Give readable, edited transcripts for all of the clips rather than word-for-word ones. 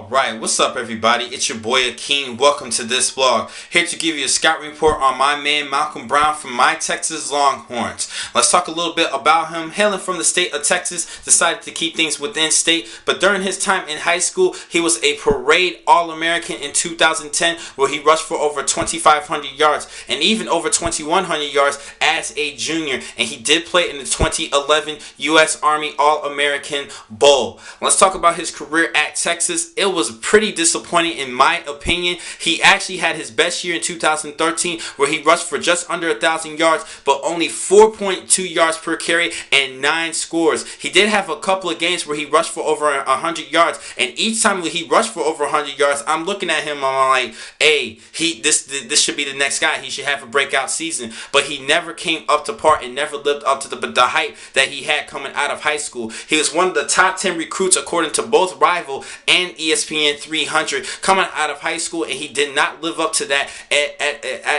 Alright, what's up everybody? It's your boy Akeem. Welcome to this vlog. Here to give you a scout report on my man Malcolm Brown from my Texas Longhorns. Let's talk a little bit about him. Hailing from the state of Texas, decided to keep things within state, but during his time in high school, he was a parade All-American in 2010 where he rushed for over 2,500 yards and even over 2,100 yards as a junior, and he did play in the 2011 U.S. Army All-American Bowl. Let's talk about his career at Texas. It was pretty disappointing in my opinion. He actually had his best year in 2013 where he rushed for just under 1,000 yards but only 4.2 yards per carry and 9 scores. He did have a couple of games where he rushed for over 100 yards, and each time he rushed for over 100 yards, I'm looking at him, I'm like, hey, this should be the next guy. He should have a breakout season. But he never came up to par and never lived up to the hype that he had coming out of high school. He was one of the top 10 recruits according to both Rival and ESPN 300 coming out of high school, and he did not live up to that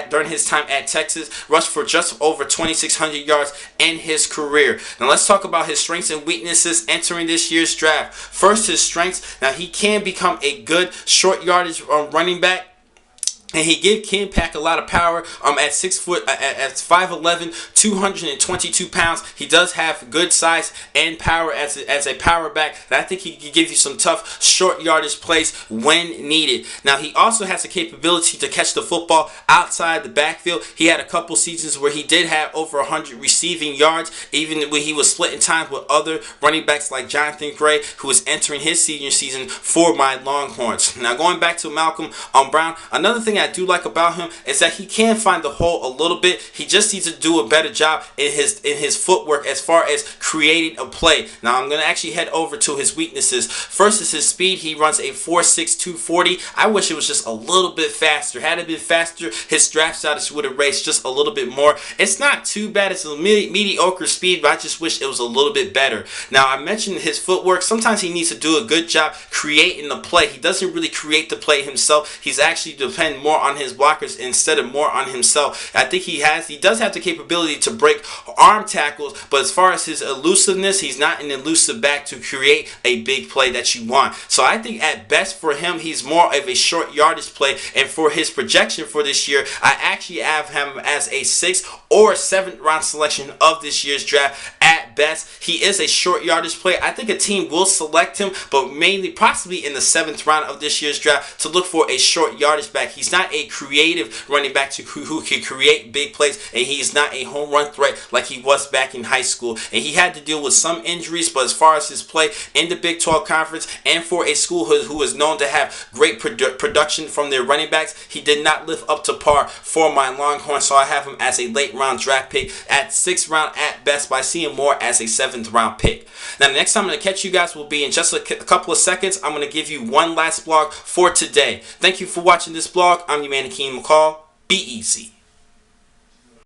during his time at Texas. Rushed for just over 2,600 yards in his career. Now let's talk about his strengths and weaknesses entering this year's draft. First, his strengths. Now he can become a good short yardage running back. And he can pack a lot of power. At 6 foot, at 5'11", 222 pounds, he does have good size and power as a power back. And I think he can give you some tough short yardage plays when needed. Now he also has the capability to catch the football outside the backfield. He had a couple seasons where he did have over 100 receiving yards, even when he was splitting time with other running backs like Jonathan Gray, who is entering his senior season for my Longhorns. Now going back to Malcolm Brown, another thing I do like about him is that he can find the hole a little bit. He just needs to do a better job in his footwork as far as creating a play. Now I'm going to actually head over to his weaknesses. First is his speed. He runs a 4.6 240. I wish it was just a little bit faster. Had it been faster, his draft status would have raised just a little bit more. It's not too bad. It's a mediocre speed, but I just wish it was a little bit better. Now I mentioned his footwork. Sometimes he needs to do a good job creating the play. He doesn't really create the play himself. He's actually depend more on his blockers instead of more on himself. I think he does have the capability to break arm tackles, but as far as his elusiveness, he's not an elusive back to create a big play that you want. So I think at best for him, he's more of a short yardage play, and for his projection for this year, I actually have him as a 6th or 7th round selection of this year's draft. At best, he is a short yardage play. I think a team will select him, but mainly possibly in the 7th round of this year's draft to look for a short yardage back. He's not a creative running back who can create big plays, and he's not a home run threat like he was back in high school. And he had to deal with some injuries, but as far as his play in the Big 12 Conference and for a school who is known to have great production from their running backs, he did not live up to par for my Longhorns. So I have him as a late round draft pick at 6th round at best, but I see him more as a 7th round pick. Now the next time I'm going to catch you guys will be in just a couple of seconds. I'm going to give you one last blog for today. Thank you for watching this blog. I'm your man Akeem McCall. Be easy.